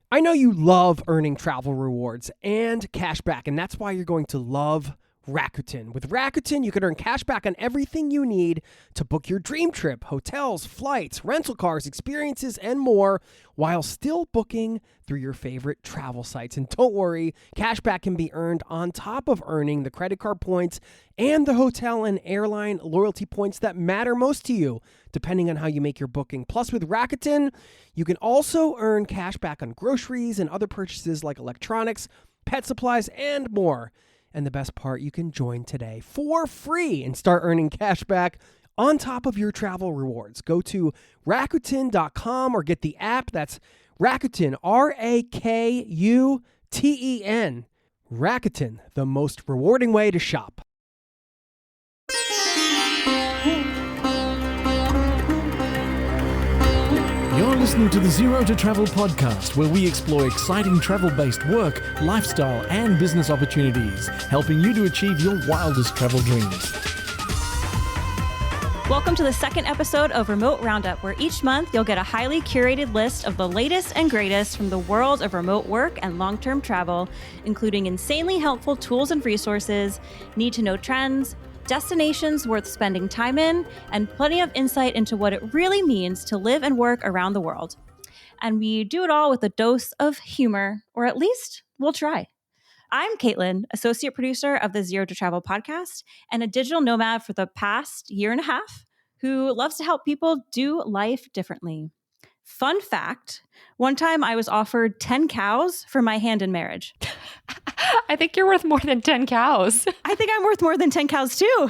I know you love earning travel rewards and cash back, and that's why you're going to love Rakuten. With Rakuten, you can earn cash back on everything you need to book your dream trip, hotels, flights, rental cars, experiences, and more, while still booking through your favorite travel sites. And don't worry, cash back can be earned on top of earning the credit card points and the hotel and airline loyalty points that matter most to you, depending on how you make your booking. Plus, with Rakuten, you can also earn cash back on groceries and other purchases like electronics, pet supplies, and more. And the best part, you can join today for free and start earning cash back on top of your travel rewards. Go to Rakuten.com or get the app. That's Rakuten, Rakuten. Rakuten, the most rewarding way to shop. You're listening to the Zero to Travel podcast, where we explore exciting travel-based work, lifestyle, and business opportunities, helping you to achieve your wildest travel dreams. Welcome to the second episode of Remote Roundup, where each month you'll get a highly curated list of the latest and greatest from the world of remote work and long-term travel, including insanely helpful tools and resources, need-to-know trends, destinations worth spending time in, and plenty of insight into what it really means to live and work around the world. And we do it all with a dose of humor, or at least we'll try. I'm Caitlin, associate producer of the Zero to Travel podcast and a digital nomad for the past year and a half who loves to help people do life differently. Fun fact, one time I was offered 10 cows for my hand in marriage. I think you're worth more than 10 cows. I think I'm worth more than 10 cows too.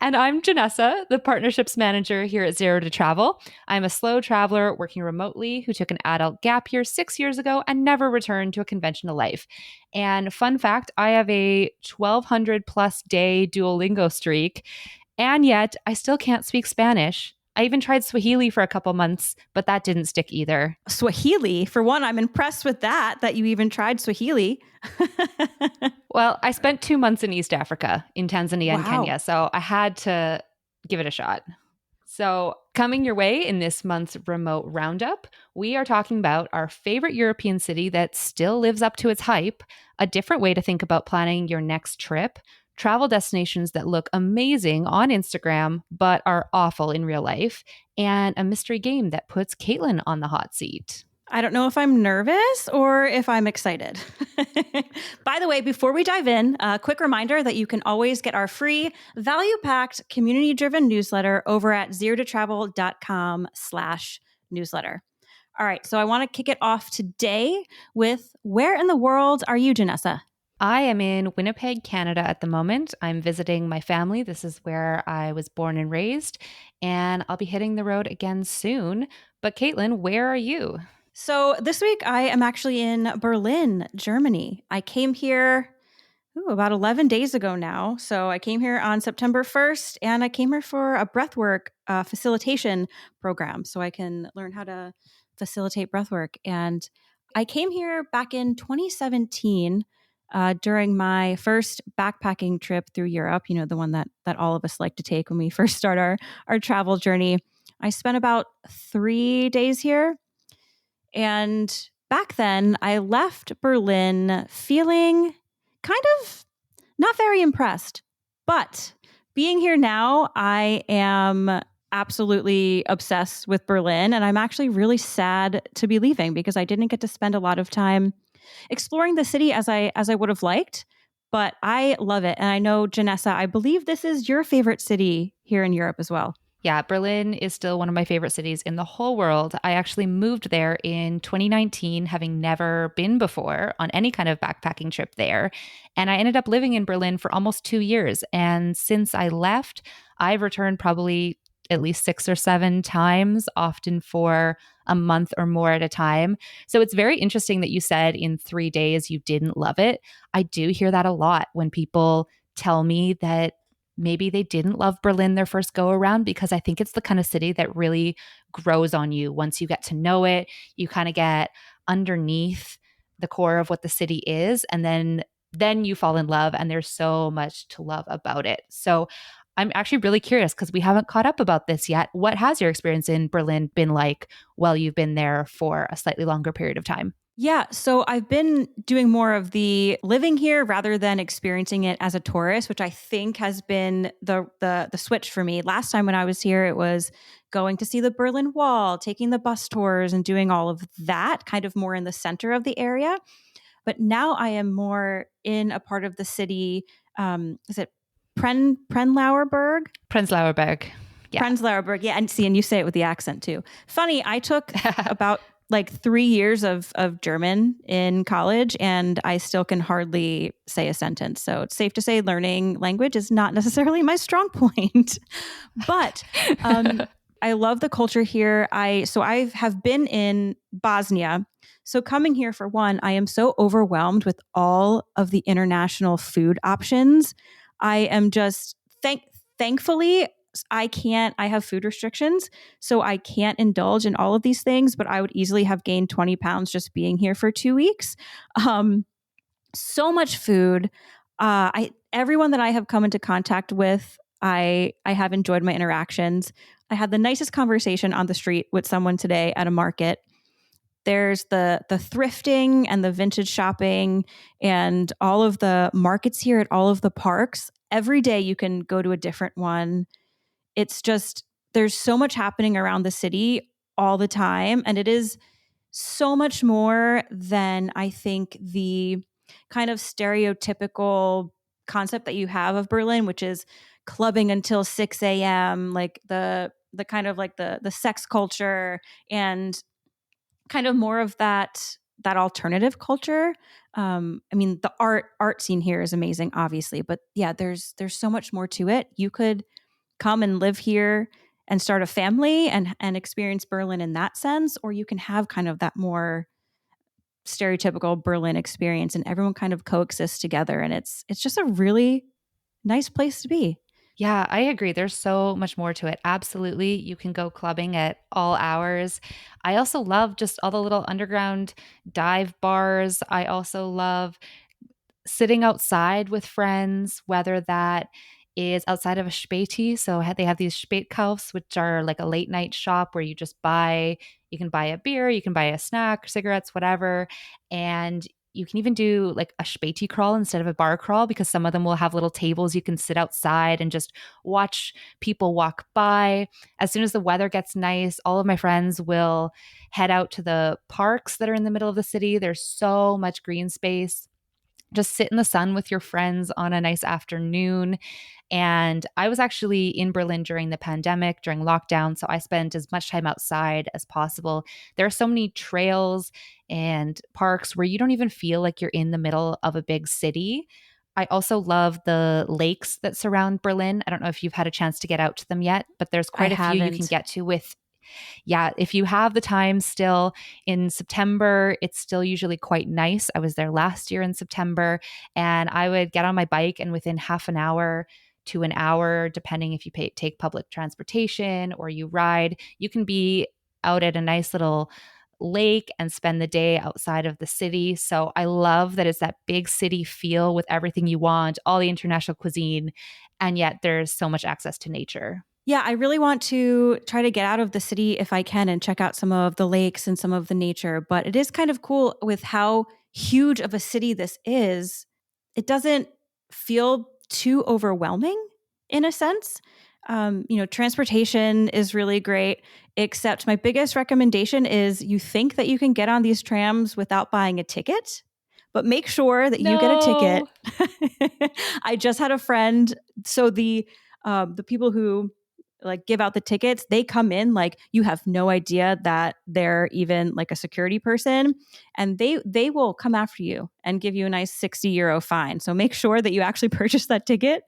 And I'm Janessa, the partnerships manager here at Zero to Travel. I'm a slow traveler working remotely who took an adult gap year 6 years ago and never returned to a conventional life. And fun fact, I have a 1,200 plus day Duolingo streak, and yet I still can't speak Spanish. I even tried Swahili for a couple months, but that didn't stick either. Swahili? For one, I'm impressed with that you even tried Swahili. Well, I spent 2 months in East Africa, in Tanzania and Wow. Kenya, so I had to give it a shot. So coming your way in this month's remote roundup, we are talking about our favorite European city that still lives up to its hype, a different way to think about planning your next trip, travel destinations that look amazing on Instagram but are awful in real life, and a mystery game that puts Caitlin on the hot seat. I don't know if I'm nervous or if I'm excited. By the way, before we dive in, a quick reminder that you can always get our free, value-packed, community-driven newsletter over at zerototravel.com/newsletter. All right, so I want to kick it off today with where in the world are you, Janessa? I am in Winnipeg, Canada at the moment. I'm visiting my family. This is where I was born and raised, and I'll be hitting the road again soon. But Caitlin, where are you? So this week I am actually in Berlin, Germany. I came here about 11 days ago now. So I came here on September 1st, and I came here for a breathwork facilitation program so I can learn how to facilitate breathwork. And I came here back in 2017 during my first backpacking trip through Europe, the one that all of us like to take when we first start our travel journey. I spent about 3 days here. And back then, I left Berlin feeling kind of not very impressed. But being here now, I am absolutely obsessed with Berlin. And I'm actually really sad to be leaving because I didn't get to spend a lot of time exploring the city as I would have liked. But I love it. And I know, Janessa, I believe this is your favorite city here in Europe as well. Yeah, Berlin is still one of my favorite cities in the whole world. I actually moved there in 2019, having never been before on any kind of backpacking trip there. And I ended up living in Berlin for almost 2 years. And since I left, I've returned probably at least 6 or 7 times, often for a month or more at a time. So it's very interesting that you said in 3 days you didn't love it. I do hear that a lot when people tell me that maybe they didn't love Berlin their first go around, because I think it's the kind of city that really grows on you once you get to know it. You kind of get underneath the core of what the city is, and then you fall in love, and there's so much to love about it. So I'm actually really curious because we haven't caught up about this yet. What has your experience in Berlin been like while you've been there for a slightly longer period of time? Yeah, so I've been doing more of the living here rather than experiencing it as a tourist, which I think has been the switch for me. Last time when I was here, it was going to see the Berlin Wall, taking the bus tours, and doing all of that, kind of more in the center of the area. But now I am more in a part of the city. Is it Prenzlauer Berg? Prenzlauer Berg. Yeah. Prenzlauer Berg. Yeah, and you say it with the accent too. Funny, I took about like 3 years of German in college, and I still can hardly say a sentence. So it's safe to say learning language is not necessarily my strong point. But I love the culture here. I have been in Bosnia. So coming here for one, I am so overwhelmed with all of the international food options. I am just thankfully I have food restrictions, so I can't indulge in all of these things, but I would easily have gained 20 pounds just being here for 2 weeks. So much food. Everyone that I have come into contact with, I have enjoyed my interactions. I had the nicest conversation on the street with someone today at a market. There's the thrifting and the vintage shopping and all of the markets here at all of the parks. Every day you can go to a different one. It's just, there's so much happening around the city all the time. And it is so much more than I think the kind of stereotypical concept that you have of Berlin, which is clubbing until 6 a.m., like the kind of like the sex culture and kind of more of that alternative culture. I mean, the art scene here is amazing, obviously, but yeah, there's so much more to it. You could come and live here and start a family and experience Berlin in that sense, or you can have kind of that more stereotypical Berlin experience and everyone kind of coexists together. And it's just a really nice place to be. Yeah, I agree. There's so much more to it. Absolutely. You can go clubbing at all hours. I also love just all the little underground dive bars. I also love sitting outside with friends, whether that is outside of a Späti. So they have these Spätkaufs, which are like a late night shop where you can buy a beer, you can buy a snack, cigarettes, whatever. And you can even do like a Späti crawl instead of a bar crawl because some of them will have little tables you can sit outside and just watch people walk by. As soon as the weather gets nice, all of my friends will head out to the parks that are in the middle of the city. There's so much green space. Just sit in the sun with your friends on a nice afternoon. And I was actually in Berlin during the pandemic, during lockdown. So I spent as much time outside as possible. There are so many trails and parks where you don't even feel like you're in the middle of a big city. I also love the lakes that surround Berlin. I don't know if you've had a chance to get out to them yet, but there's quite a few you can get to with. Yeah, if you have the time still in September, it's still usually quite nice. I was there last year in September, and I would get on my bike and within half an hour to an hour, depending if you take public transportation or you ride, you can be out at a nice little lake and spend the day outside of the city. So I love that it's that big city feel with everything you want, all the international cuisine, and yet there's so much access to nature. Yeah, I really want to try to get out of the city if I can and check out some of the lakes and some of the nature. But it is kind of cool with how huge of a city this is. It doesn't feel too overwhelming in a sense. Transportation is really great, except my biggest recommendation is you think that you can get on these trams without buying a ticket, but make sure that you get a ticket. I just had a friend. So the people who like give out the tickets, they come in like you have no idea that they're even like a security person, and they will come after you and give you a nice €60 fine. So make sure that you actually purchase that ticket.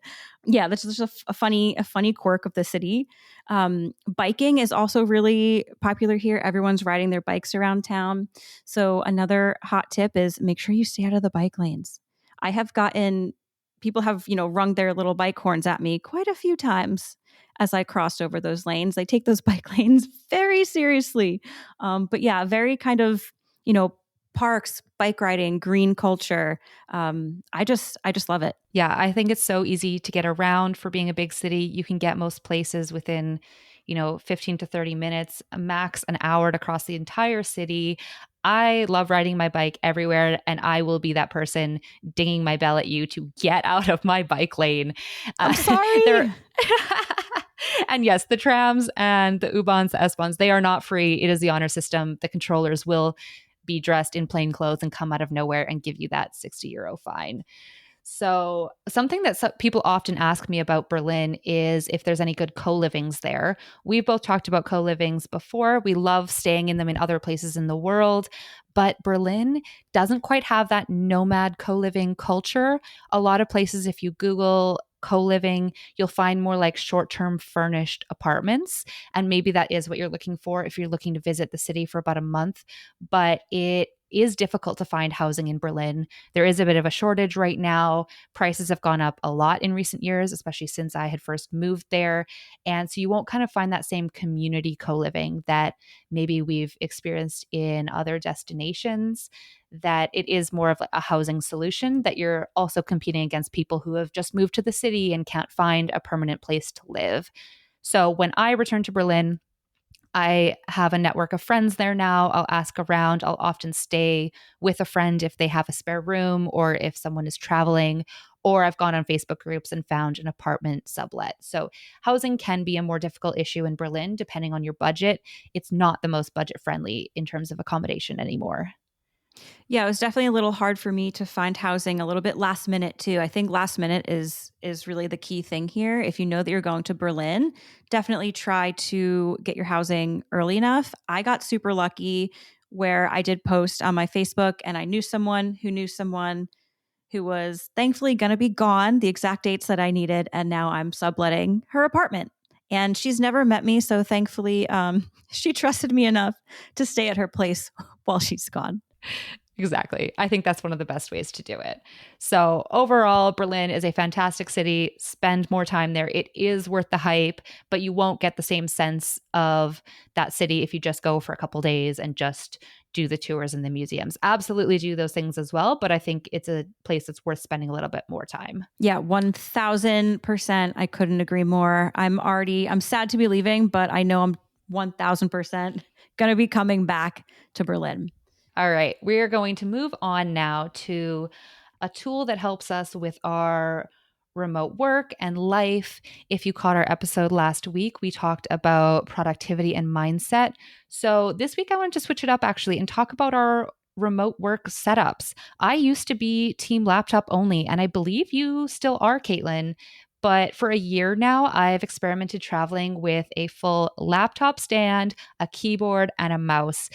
Yeah, that's just a funny quirk of the city. Biking is also really popular here. Everyone's riding their bikes around town. So another hot tip is make sure you stay out of the bike lanes. People have, rung their little bike horns at me quite a few times as I crossed over those lanes. They take those bike lanes very seriously. But yeah, very kind of, parks, bike riding, green culture. I just love it. Yeah, I think it's so easy to get around for being a big city. You can get most places within, 15 to 30 minutes, max an hour to cross the entire city. I love riding my bike everywhere, and I will be that person dinging my bell at you to get out of my bike lane. I'm sorry. And yes, the trams and the U-Bahns, the S-Bahns, they are not free. It is the honor system. The controllers will be dressed in plain clothes and come out of nowhere and give you that €60 fine. So something that people often ask me about Berlin is if there's any good co-livings there. We've both talked about co-livings before. We love staying in them in other places in the world, but Berlin doesn't quite have that nomad co-living culture. A lot of places, if you Google co-living, you'll find more like short-term furnished apartments. And maybe that is what you're looking for if you're looking to visit the city for about a month. But it is difficult to find housing in Berlin. There is a bit of a shortage right now. Prices have gone up a lot in recent years, especially since I had first moved there. And so you won't kind of find that same community co-living that maybe we've experienced in other destinations, that it is more of a housing solution, that you're also competing against people who have just moved to the city and can't find a permanent place to live. So when I return to Berlin, I have a network of friends there now. I'll ask around. I'll often stay with a friend if they have a spare room or if someone is traveling, or I've gone on Facebook groups and found an apartment sublet. So housing can be a more difficult issue in Berlin depending on your budget. It's not the most budget friendly in terms of accommodation anymore. Yeah, it was definitely a little hard for me to find housing, a little bit last minute too. I think last minute is really the key thing here. If you know that you're going to Berlin, definitely try to get your housing early enough. I got super lucky where I did post on my Facebook and I knew someone who was thankfully going to be gone the exact dates that I needed. And now I'm subletting her apartment. And she's never met me. So thankfully, she trusted me enough to stay at her place while she's gone. Exactly. I think that's one of the best ways to do it. So overall, Berlin is a fantastic city. Spend more time there. It is worth the hype, but you won't get the same sense of that city if you just go for a couple days and just do the tours and the museums. Absolutely do those things as well, but I think it's a place that's worth spending a little bit more time. Yeah, 1000%. I couldn't agree more. I'm sad to be leaving, but I know I'm 1000% going to be coming back to Berlin. All right, we're going to move on now to a tool that helps us with our remote work and life. If you caught our episode last week, we talked about productivity and mindset. So this week I wanted to switch it up actually and talk about our remote work setups. I used to be team laptop only, and I believe you still are, Caitlin. But for a year now, I've experimented traveling with a full laptop stand, a keyboard, and a mouse.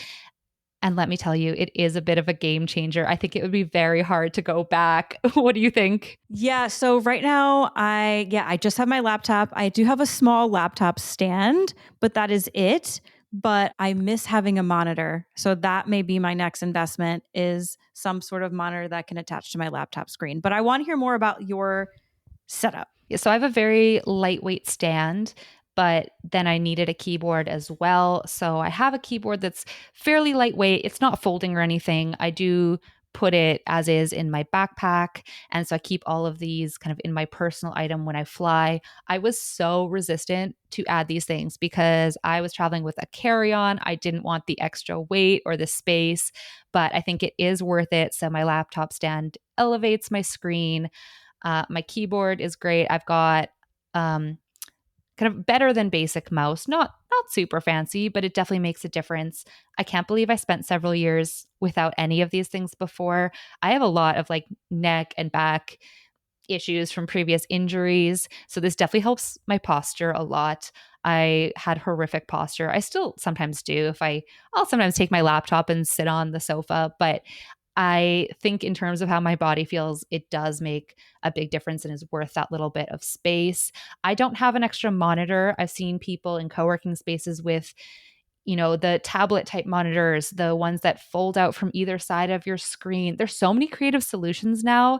And let me tell you, it is a bit of a game changer. I think it would be very hard to go back. What do you think? Yeah. So right now, I just have my laptop. I do have a small laptop stand, but that is it. But I miss having a monitor. So that may be my next investment, is some sort of monitor that can attach to my laptop screen. But I want to hear more about your setup. Yeah, so I have a very lightweight stand, but then I needed a keyboard as well. So I have a keyboard that's fairly lightweight. It's not folding or anything. I do put it as is in my backpack. And so I keep all of these kind of in my personal item when I fly. I was so resistant to add these things because I was traveling with a carry-on. I didn't want the extra weight or the space, but I think it is worth it. So my laptop stand elevates my screen. My keyboard is great. I've got kind of better than basic mouse, not super fancy, but it definitely makes a difference. I can't believe I spent several years without any of these things before. I have a lot of like neck and back issues from previous injuries. So this definitely helps my posture a lot. I had horrific posture. I still sometimes do. I'll sometimes take my laptop and sit on the sofa, but I think in terms of how my body feels, it does make a big difference and is worth that little bit of space. I don't have an extra monitor. I've seen people in co-working spaces with, the tablet type monitors, the ones that fold out from either side of your screen. There's so many creative solutions now.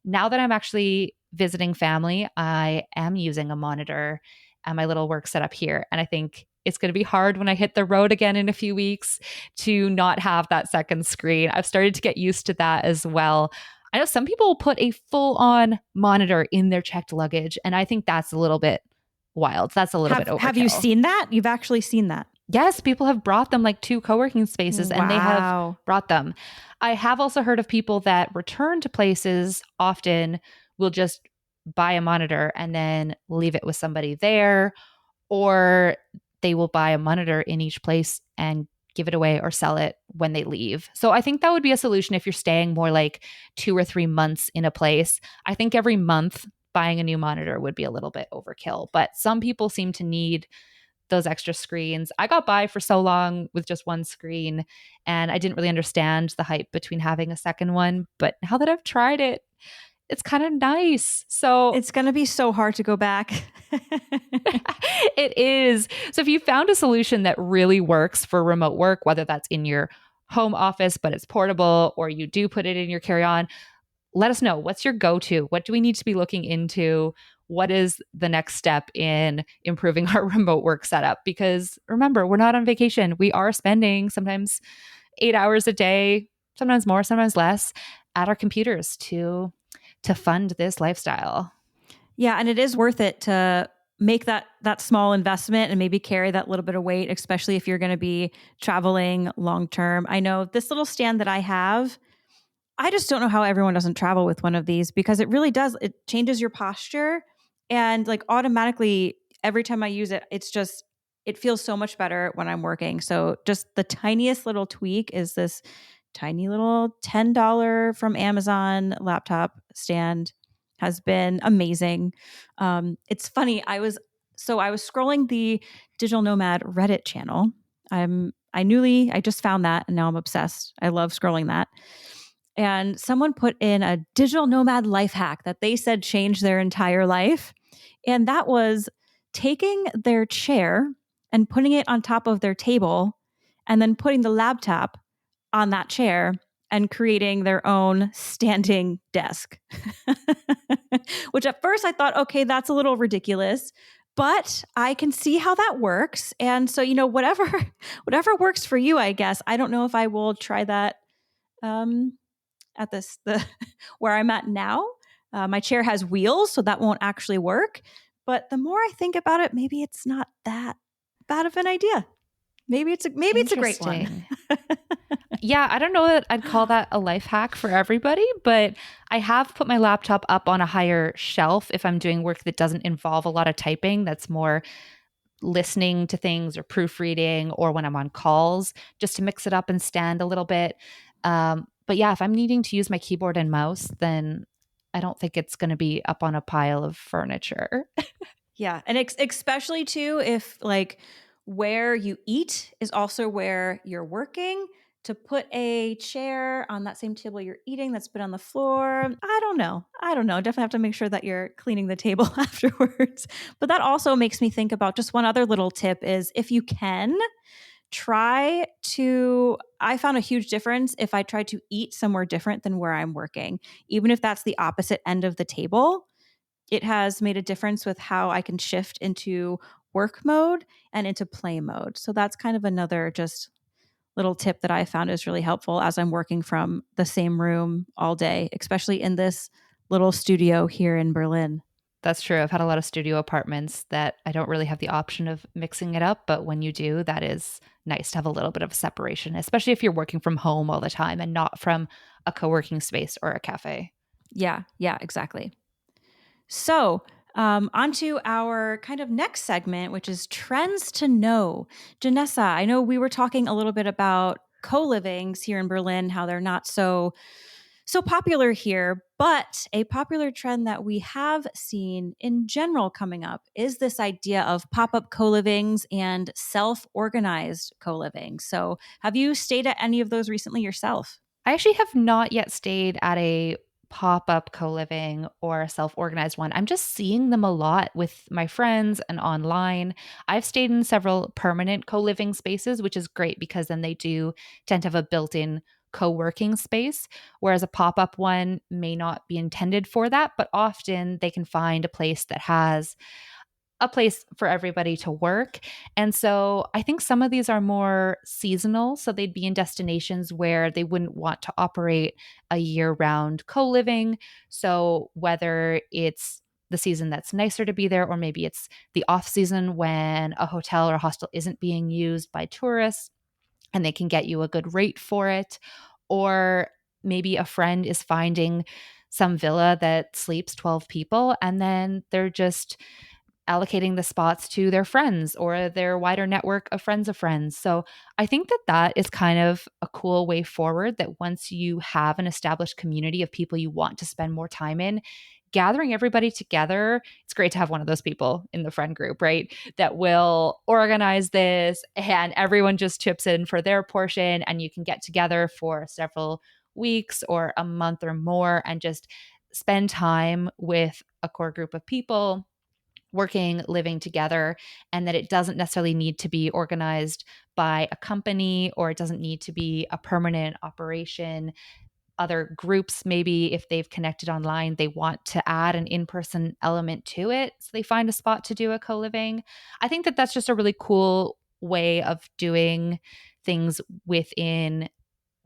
Now that I'm actually visiting family, I am using a monitor at my little work setup here. And I think it's going to be hard when I hit the road again in a few weeks to not have that second screen. I've started to get used to that as well. I know some people put a full-on monitor in their checked luggage, and I think that's a little bit wild. That's a little bit overkill. Have you seen that? You've actually seen that? Yes, people have brought them like to co-working spaces and they have Wow. brought them. I have also heard of people that return to places often will just buy a monitor and then leave it with somebody there, or they will buy a monitor in each place and give it away or sell it when they leave. So I think that would be a solution if you're staying more like 2 or 3 months in a place. I think every month buying a new monitor would be a little bit overkill, but some people seem to need those extra screens. I got by for so long with just one screen and I didn't really understand the hype between having a second one, but now that I've tried it, it's kind of nice. So It's going to be so hard to go back. it is. So if you found a solution that really works for remote work, whether that's in your home office, but it's portable, or you do put it in your carry-on, let us know. What's your go-to? What do we need to be looking into? What is the next step in improving our remote work setup? Because remember, we're not on vacation. We are spending sometimes 8 hours a day, sometimes more, sometimes less, at our computers to fund this lifestyle. Yeah, and it is worth it to make that small investment and maybe carry that little bit of weight, especially if you're going to be traveling long term. I know this little stand that I have, I just don't know how everyone doesn't travel with one of these because it really does. It changes your posture and like automatically every time I use it, it feels so much better when I'm working. So just the tiniest little tweak is this tiny little $10 from Amazon laptop stand has been amazing. It's funny. I was scrolling the Digital Nomad Reddit channel. I just found that and now I'm obsessed. I love scrolling that. And someone put in a digital nomad life hack that they said changed their entire life. And that was taking their chair and putting it on top of their table and then putting the laptop on that chair and creating their own standing desk. Which at first I thought, okay, that's a little ridiculous, but I can see how that works. And so, whatever whatever works for you, I guess. I don't know if I will try that um, at the where I'm at now. My chair has wheels, so that won't actually work. But the more I think about it, maybe it's not that bad of an idea. Maybe it's a great one. Interesting. Yeah, I don't know that I'd call that a life hack for everybody, but I have put my laptop up on a higher shelf if I'm doing work that doesn't involve a lot of typing, that's more listening to things or proofreading, or when I'm on calls, just to mix it up and stand a little bit. But yeah, if I'm needing to use my keyboard and mouse, then I don't think it's going to be up on a pile of furniture. Yeah, and especially too if like where you eat is also where you're working. To put a chair on that same table you're eating that's been on the floor, I don't know. Definitely have to make sure that you're cleaning the table afterwards. But that also makes me think about just one other little tip is if you can I found a huge difference if I try to eat somewhere different than where I'm working, even if that's the opposite end of the table. It has made a difference with how I can shift into work mode and into play mode. So that's kind of another just little tip that I found is really helpful as I'm working from the same room all day, especially in this little studio here in Berlin. That's true. I've had a lot of studio apartments that I don't really have the option of mixing it up. But when you do, that is nice to have a little bit of separation, especially if you're working from home all the time and not from a co working space or a cafe. Yeah, exactly. So, on to our kind of next segment, which is trends to know. Janessa, I know we were talking a little bit about co-livings here in Berlin, how they're not so popular here, but a popular trend that we have seen in general coming up is this idea of pop-up co-livings and self-organized co-living. So, have you stayed at any of those recently yourself? I actually have not yet stayed at a pop up co living or a self organized one. I'm just seeing them a lot with my friends and online. I've stayed in several permanent co living spaces, which is great because then they do tend to have a built in co working space, whereas a pop up one may not be intended for that. But often they can find a place that has a place for everybody to work. And so I think some of these are more seasonal. So they'd be in destinations where they wouldn't want to operate a year round co living. So whether it's the season that's nicer to be there, or maybe it's the off season when a hotel or hostel isn't being used by tourists and they can get you a good rate for it. Or maybe a friend is finding some villa that sleeps 12 people and then they're just allocating the spots to their friends or their wider network of friends. So I think that that is kind of a cool way forward, that once you have an established community of people you want to spend more time in, gathering everybody together, it's great to have one of those people in the friend group, right? That will organize this and everyone just chips in for their portion and you can get together for several weeks or a month or more and just spend time with a core group of people working, living together, and that it doesn't necessarily need to be organized by a company or it doesn't need to be a permanent operation. Other groups, maybe if they've connected online, they want to add an in-person element to it. So they find a spot to do a co-living. I think that that's just a really cool way of doing things within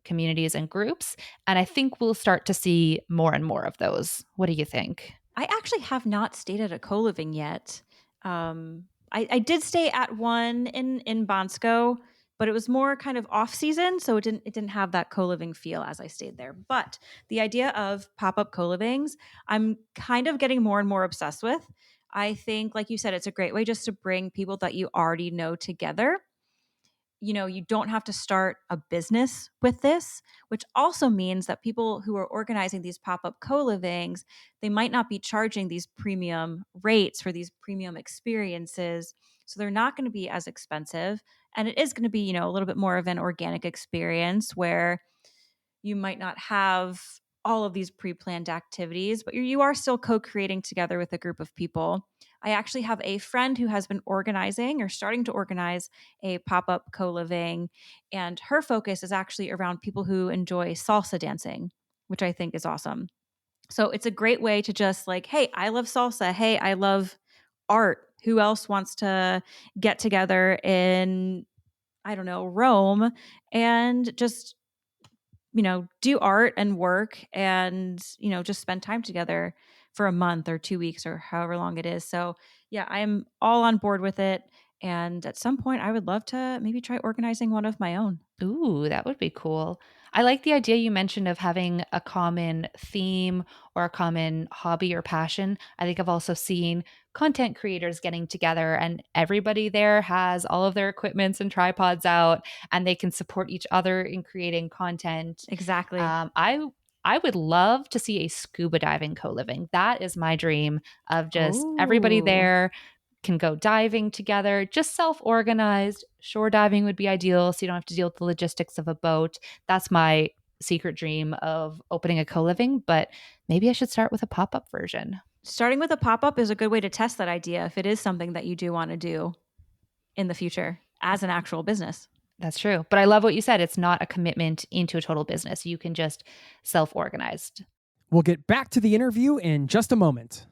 communities and groups. And I think we'll start to see more and more of those. What do you think? I actually have not stayed at a co-living yet. I did stay at one in Bonsko, but it was more kind of off season, so it didn't have that co-living feel as I stayed there. But the idea of pop-up co-livings, I'm kind of getting more and more obsessed with. I think, like you said, it's a great way just to bring people that you already know together. You don't have to start a business with this, which also means that people who are organizing these pop-up co-livings, they might not be charging these premium rates for these premium experiences. So they're not going to be as expensive. And it is going to be, a little bit more of an organic experience where you might not have all of these pre-planned activities, but you are still co-creating together with a group of people. I actually have a friend who has been organizing or starting to organize a pop-up co-living, and her focus is actually around people who enjoy salsa dancing, which I think is awesome. So it's a great way to just like, hey, I love salsa. Hey, I love art. Who else wants to get together in, I don't know, Rome and just do art and work and, just spend time together for a month or 2 weeks or however long it is. So, yeah, I am all on board with it. And at some point, I would love to maybe try organizing one of my own. Ooh, that would be cool. I like the idea you mentioned of having a common theme or a common hobby or passion. I think I've also seen content creators getting together and everybody there has all of their equipments and tripods out and they can support each other in creating content. Exactly. I would love to see a scuba diving co-living. That is my dream, of just everybody Oh, there can go diving together, just self-organized. Shore diving would be ideal so you don't have to deal with the logistics of a boat. That's my secret dream of opening a co-living, but maybe I should start with a pop-up version. starting with a pop up is a good way to test that idea if it is something that you do want to do in the future as an actual business. That's true. But I love what you said. It's not a commitment into a total business. You can just self-organized. We'll get back to the interview in just a moment.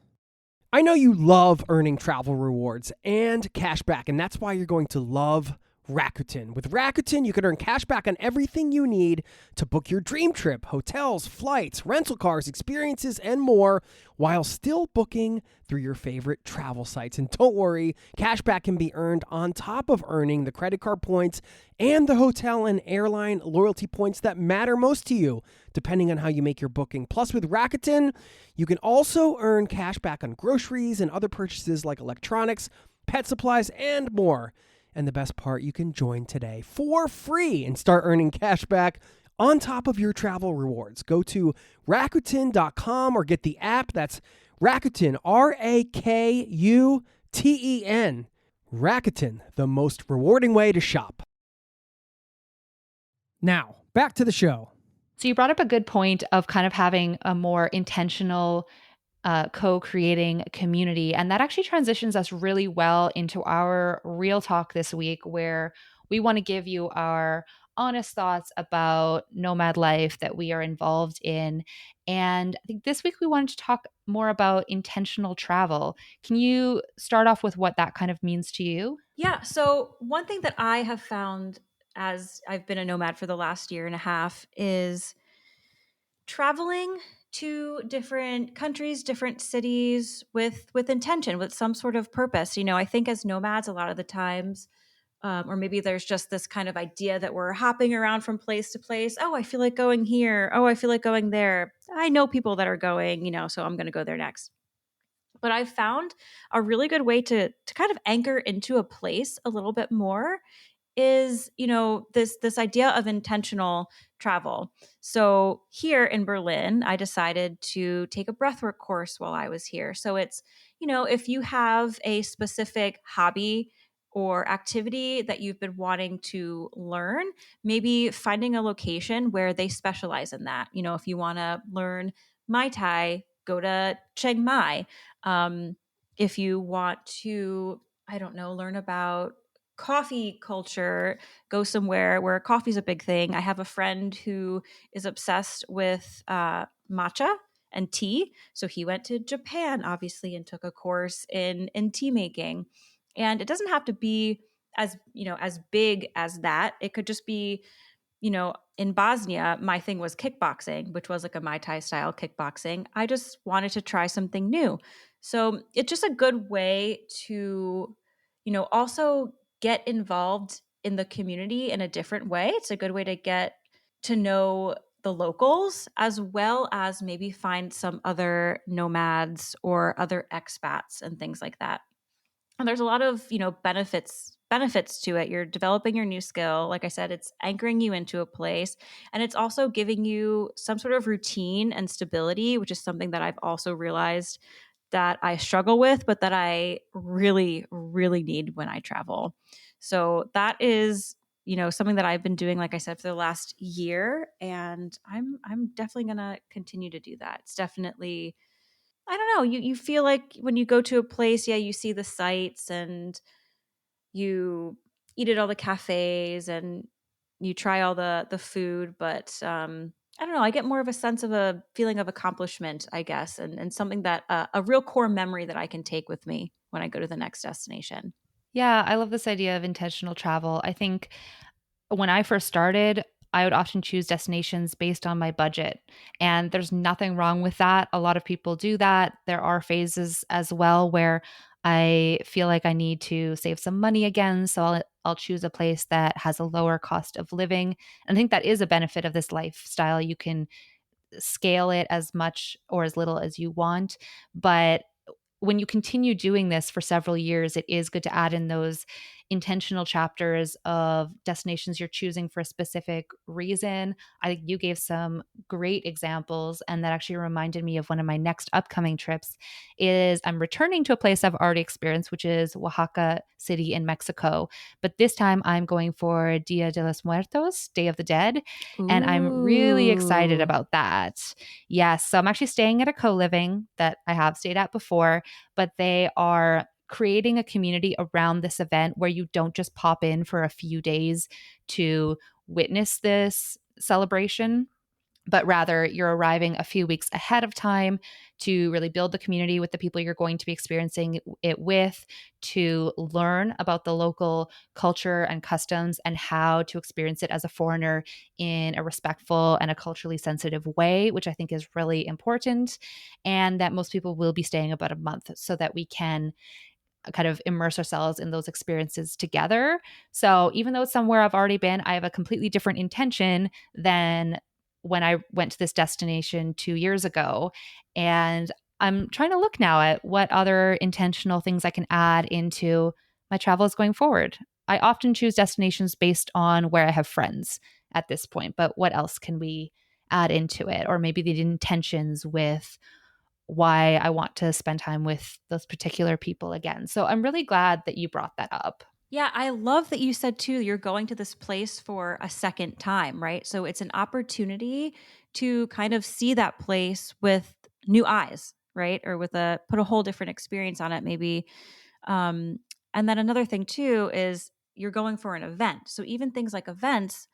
I know you love earning travel rewards and cash back, and that's why you're going to love Rakuten. With Rakuten, you can earn cash back on everything you need to book your dream trip, hotels, flights, rental cars, experiences, and more, while still booking through your favorite travel sites. And don't worry, cash back can be earned on top of earning the credit card points and the hotel and airline loyalty points that matter most to you, depending on how you make your booking. Plus, with Rakuten, you can also earn cash back on groceries and other purchases like electronics, pet supplies, and more. And the best part, you can join today for free and start earning cash back on top of your travel rewards. Go to Rakuten.com or get the app. That's Rakuten, Rakuten. Rakuten, the most rewarding way to shop. Now, back to the show. So you brought up a good point of kind of having a more intentional co-creating community. And that actually transitions us really well into our real talk this week, where we want to give you our honest thoughts about nomad life that we are involved in. And I think this week we wanted to talk more about intentional travel. Can you start off with what that kind of means to you? Yeah. So, one thing that I have found as I've been a nomad for the last year and a half is traveling to different countries, different cities with intention, with some sort of purpose. I think as nomads, a lot of the times, or maybe there's just this kind of idea that we're hopping around from place to place. Oh, I feel like going here. Oh, I feel like going there. I know people that are going, so I'm going to go there next. But I've found a really good way to kind of anchor into a place a little bit more is this idea of intentional travel. So here in Berlin, I decided to take a breathwork course while I was here. So it's if you have a specific hobby or activity that you've been wanting to learn, maybe finding a location where they specialize in that. If you want to learn Mai Tai, go to Chiang Mai. If you want to, I don't know, learn about coffee culture, go somewhere where coffee's a big thing. I have a friend who is obsessed with matcha and tea. So he went to Japan, obviously, and took a course in tea making. And it doesn't have to be as big as that. It could just be, in Bosnia, my thing was kickboxing, which was like a Mai Tai style kickboxing. I just wanted to try something new. So it's just a good way to, also get involved in the community in a different way. It's a good way to get to know the locals, as well as maybe find some other nomads or other expats and things like that. And there's a lot of, benefits to it. You're developing your new skill. Like I said, it's anchoring you into a place, and it's also giving you some sort of routine and stability, which is something that I've also realized that I struggle with, but that I really, really need when I travel. So that is, something that I've been doing, like I said, for the last year, and I'm definitely going to continue to do that. It's definitely, I don't know, you feel like when you go to a place, yeah, you see the sights and you eat at all the cafes and you try all the food, but I don't know, I get more of a sense of a feeling of accomplishment, I guess, and something that a real core memory that I can take with me when I go to the next destination. Yeah, I love this idea of intentional travel. I think when I first started, I would often choose destinations based on my budget. And there's nothing wrong with that. A lot of people do that. There are phases as well where I feel like I need to save some money again. So I'll choose a place that has a lower cost of living. And I think that is a benefit of this lifestyle. You can scale it as much or as little as you want. But when you continue doing this for several years, it is good to add in those intentional chapters of destinations you're choosing for a specific reason. I think you gave some great examples, and that actually reminded me of one of my next upcoming trips. Is I'm returning to a place I've already experienced, which is Oaxaca City in Mexico, but this time I'm going for Dia de los Muertos, Day of the Dead, and I'm really excited Ooh. about that. Yes, so I'm actually staying at a co-living that I have stayed at before, but they are creating a community around this event where you don't just pop in for a few days to witness this celebration, but rather you're arriving a few weeks ahead of time to really build the community with the people you're going to be experiencing it with, to learn about the local culture and customs and how to experience it as a foreigner in a respectful and a culturally sensitive way, which I think is really important. And that most people will be staying about a month so that we can kind of immerse ourselves in those experiences together. So even though it's somewhere I've already been, I have a completely different intention than when I went to this destination 2 years ago. And I'm trying to look now at what other intentional things I can add into my travels going forward. I often choose destinations based on where I have friends at this point, but what else can we add into it? Or maybe the intentions with why I want to spend time with those particular people again. So I'm really glad that you brought that up. Yeah, I love that you said too, you're going to this place for a second time, right? So it's an opportunity to kind of see that place with new eyes, right? Or with put a whole different experience on it, maybe. Um, and then another thing too is you're going for an event. So even things like events,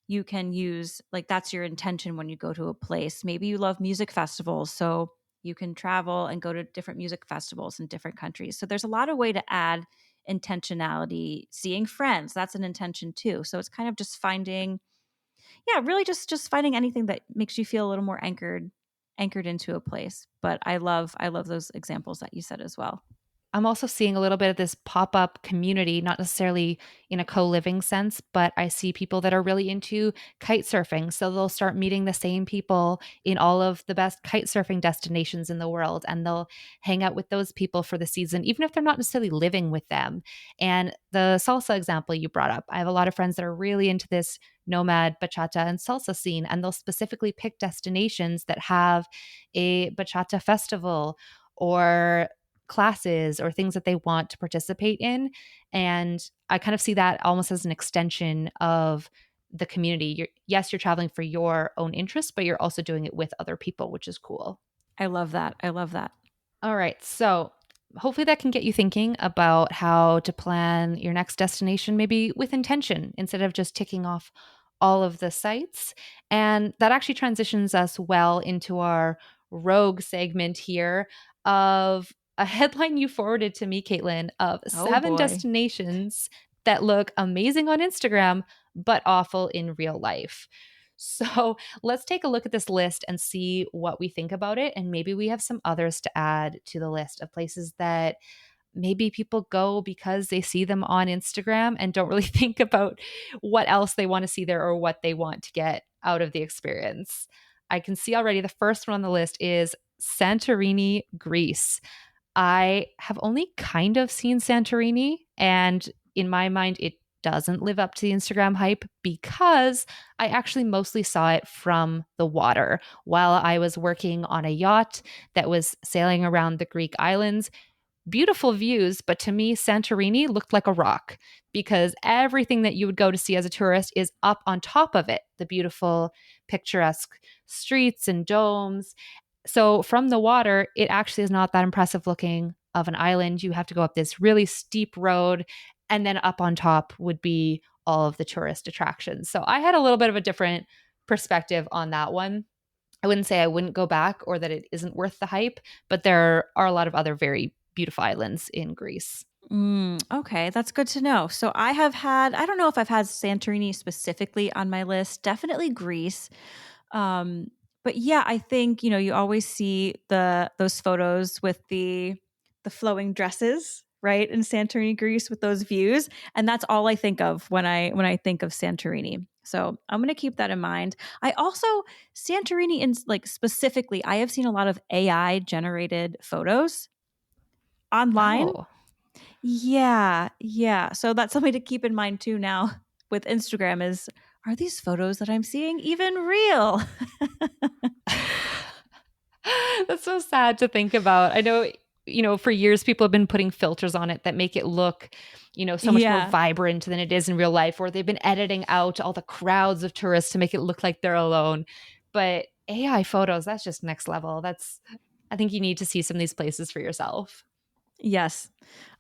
you can use, like, that's your intention when you go to a place. Maybe you love music festivals. So you can travel and go to different music festivals in different countries. So there's a lot of way to add intentionality. Seeing friends, that's an intention too. So it's kind of just finding yeah, really just finding anything that makes you feel a little more anchored into a place. But I love those examples that you said as well. I'm also seeing a little bit of this pop up community, not necessarily in a co living sense, but I see people that are really into kite surfing. So they'll start meeting the same people in all of the best kite surfing destinations in the world, and they'll hang out with those people for the season, even if they're not necessarily living with them. And the salsa example you brought up, I have a lot of friends that are really into this nomad bachata and salsa scene, and they'll specifically pick destinations that have a bachata festival or classes or things that they want to participate in. And I kind of see that almost as an extension of the community. Yes, you're traveling for your own interests, but you're also doing it with other people, which is cool. I love that. I love that. All right. So hopefully that can get you thinking about how to plan your next destination, maybe with intention instead of just ticking off all of the sites. And that actually transitions us well into our rogue segment here of a headline you forwarded to me, Caitlin, of Oh 7 boy. destinations that look amazing on Instagram, but awful in real life. So let's take a look at this list and see what we think about it. And maybe we have some others to add to the list of places that maybe people go because they see them on Instagram and don't really think about what else they want to see there or what they want to get out of the experience. I can see already the first one on the list is Santorini, Greece. I have only kind of seen Santorini, and in my mind, it doesn't live up to the Instagram hype because I actually mostly saw it from the water while I was working on a yacht that was sailing around the Greek islands. Beautiful views, but to me, Santorini looked like a rock because everything that you would go to see as a tourist is up on top of it. The beautiful, picturesque streets and domes. So from the water, it actually is not that impressive looking of an island. You have to go up this really steep road, and then up on top would be all of the tourist attractions. So I had a little bit of a different perspective on that one. I wouldn't say I wouldn't go back or that it isn't worth the hype, but there are a lot of other very beautiful islands in Greece. Okay, that's good to know. So I don't know if I've had Santorini specifically on my list, definitely Greece. Um, but yeah, I think, you always see those photos with the flowing dresses, right? In Santorini, Greece with those views. And that's all I think of when I think of Santorini. So I'm gonna keep that in mind. I also Santorini in like specifically, I have seen a lot of AI generated photos online. Oh, Yeah, yeah. So that's something to keep in mind too now with Instagram is, are these photos that I'm seeing even real? that's so sad to think about. I know, for years people have been putting filters on it that make it look, so much more Yeah. vibrant than it is in real life, or they've been editing out all the crowds of tourists to make it look like they're alone. But AI photos, that's just next level. I think you need to see some of these places for yourself. Yes.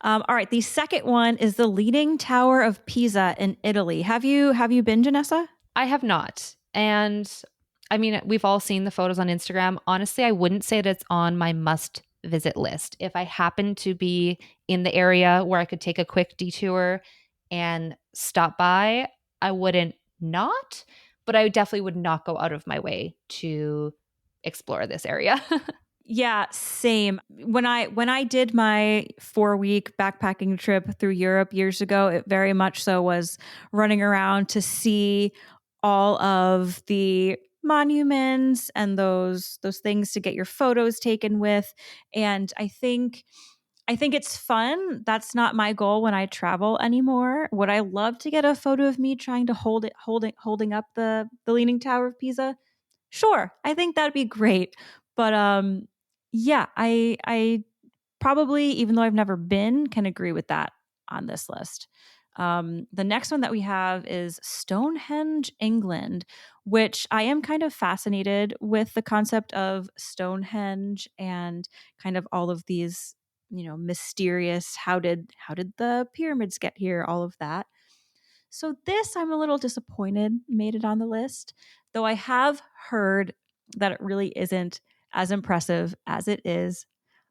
All right. The second one is the Leaning Tower of Pisa in Italy. Have you been, Janessa? I have not. And I mean, we've all seen the photos on Instagram. Honestly, I wouldn't say that it's on my must visit list. If I happen to be in the area where I could take a quick detour and stop by, I wouldn't not, but I definitely would not go out of my way to explore this area. Yeah, same. When I did my 4-week backpacking trip through Europe years ago, it very much so was running around to see all of the monuments and those things to get your photos taken with. And I think it's fun. That's not my goal when I travel anymore. Would I love to get a photo of me trying to holding up the Leaning Tower of Pisa? Sure, I think that'd be great. But yeah, I probably, even though I've never been, can agree with that on this list. The next one that we have is Stonehenge, England, which I am kind of fascinated with the concept of Stonehenge and kind of all of these, mysterious how did the pyramids get here, all of that. So this I'm a little disappointed made it on the list, though I have heard that it really isn't as impressive as it is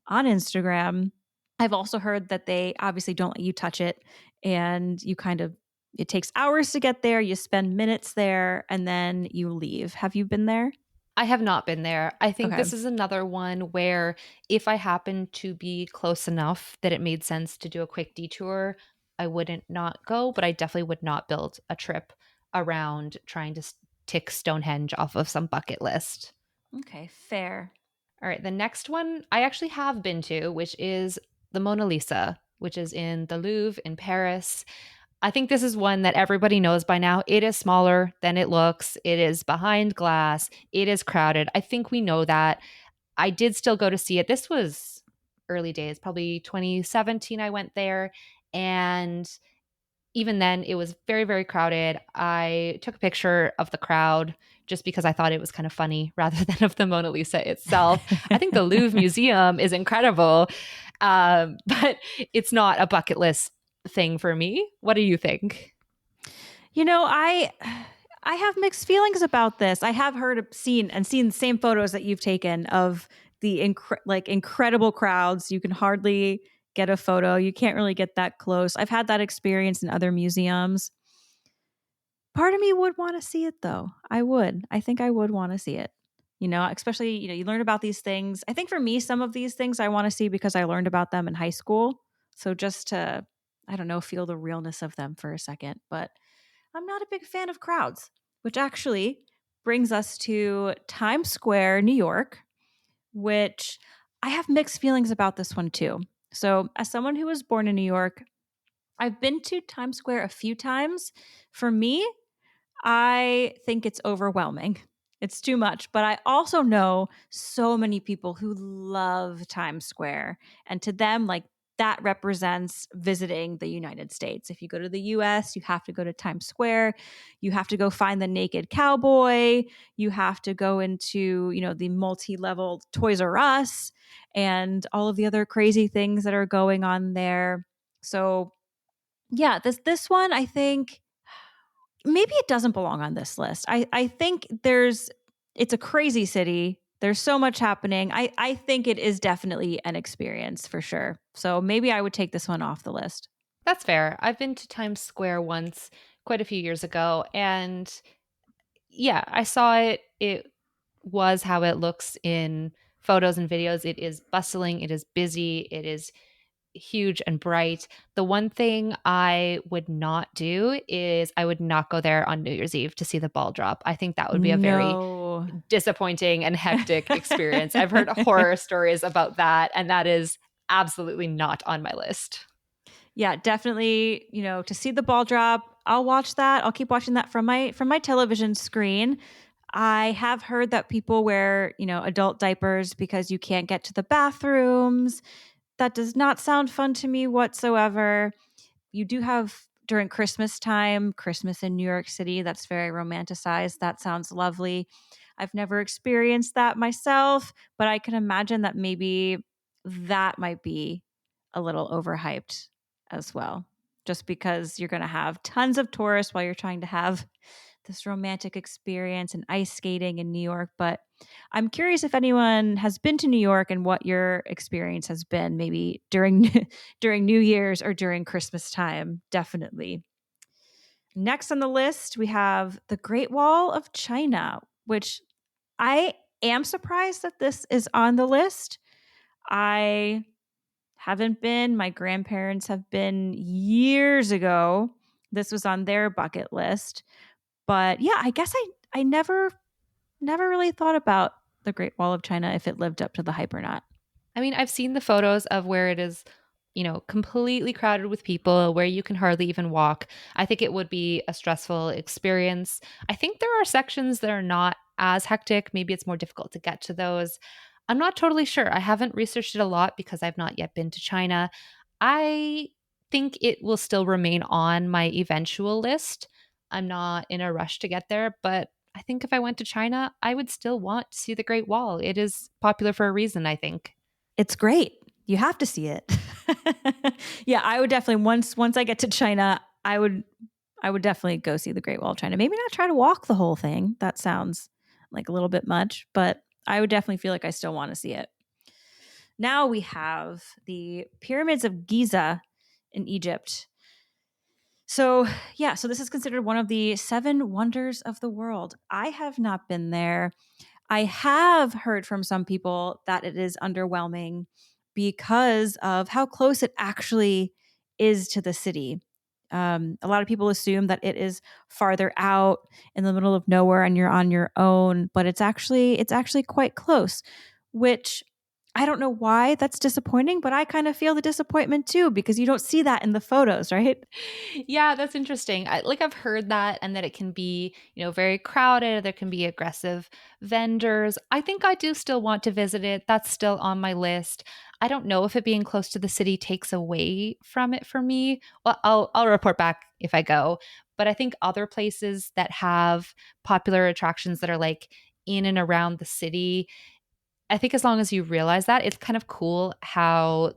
on Instagram. I've also heard that they obviously don't let you touch it and you kind of It takes hours to get there. You spend minutes there and then you leave. Have you been there? I have not been there. I think Okay. this is another one where if I happen to be close enough that it made sense to do a quick detour, I wouldn't not go, but I definitely would not build a trip around trying to tick Stonehenge off of some bucket list. Okay, fair. All right, the next one I actually have been to, which is the Mona Lisa, which is in the Louvre in Paris. I think this is one that everybody knows by now. It is smaller than it looks. It is behind glass. It is crowded. I think we know that. I did still go to see it. This was early days, probably 2017 I went there. And even then, it was very, very crowded. I took a picture of the crowd just because I thought it was kind of funny rather than of the Mona Lisa itself. I think the Louvre Museum is incredible, but it's not a bucket list thing for me. What do you think? You know, I have mixed feelings about this. I have seen the same photos that you've taken of the incredible crowds. You can hardly get a photo. You can't really get that close. I've had that experience in other museums. Part of me would want to see it though. I would. I think I would want to see it. You know, especially, you learn about these things. I think for me, some of these things I want to see because I learned about them in high school. So just to, I don't know, feel the realness of them for a second. But I'm not a big fan of crowds, which actually brings us to Times Square, New York, which I have mixed feelings about this one too. So, as someone who was born in New York, I've been to Times Square a few times. For me, I think it's overwhelming. It's too much. But I also know so many people who love Times Square. And to them, like, that represents visiting the United States. If you go to the US, you have to go to Times Square. You have to go find the naked cowboy. You have to go into, the multi-level Toys R Us and all of the other crazy things that are going on there. So, yeah, this one I think maybe it doesn't belong on this list. I think it's a crazy city. There's so much happening. I think it is definitely an experience for sure. So maybe I would take this one off the list. That's fair. I've been to Times Square once, quite a few years ago, and yeah, I saw it. It was how it looks in photos and videos. It is bustling, it is busy, it is huge and bright. The one thing I would not do is I would not go there on New Year's Eve to see the ball drop. I think that would be a very No. disappointing and hectic experience. I've heard horror stories about that, and that is absolutely not on my list. Yeah, definitely, to see the ball drop, I'll watch that. I'll keep watching that from my television screen. I have heard that people wear, adult diapers because you can't get to the bathrooms. That does not sound fun to me whatsoever. You do have during Christmas time, Christmas in New York City, that's very romanticized. That sounds lovely. I've never experienced that myself, but I can imagine that maybe that might be a little overhyped as well, just because you're going to have tons of tourists while you're trying to have this romantic experience and ice skating in New York. But I'm curious if anyone has been to New York and what your experience has been, maybe during during New Year's or during Christmas time. Definitely. Next on the list, we have the Great Wall of China, which I am surprised that this is on the list. I haven't been. My grandparents have been years ago. This was on their bucket list. But yeah, I guess I never really thought about the Great Wall of China, if it lived up to the hype or not. I mean, I've seen the photos of where it is, completely crowded with people, where you can hardly even walk. I think it would be a stressful experience. I think there are sections that are not as hectic. Maybe it's more difficult to get to those. I'm not totally sure. I haven't researched it a lot because I've not yet been to China. I think it will still remain on my eventual list. I'm not in a rush to get there, but I think if I went to China, I would still want to see the Great Wall. It is popular for a reason, I think. It's great. You have to see it. Yeah, I would definitely once I get to China, I would definitely go see the Great Wall of China. Maybe not try to walk the whole thing. That sounds like a little bit much, but I would definitely feel like I still want to see it. Now we have the pyramids of Giza in Egypt. So, yeah, so this is considered one of the seven wonders of the world. I have not been there. I have heard from some people that it is underwhelming because of how close it actually is to the city. A lot of people assume that it is farther out in the middle of nowhere and you're on your own, but it's actually quite close, which I don't know why that's disappointing, but I kind of feel the disappointment too because you don't see that in the photos, right? Yeah, that's interesting. I've heard that, and that it can be, very crowded. There can be aggressive vendors. I think I do still want to visit it. That's still on my list. I don't know if it being close to the city takes away from it for me. Well, I'll report back if I go. But I think other places that have popular attractions that are like in and around the city, I think as long as you realize that, it's kind of cool how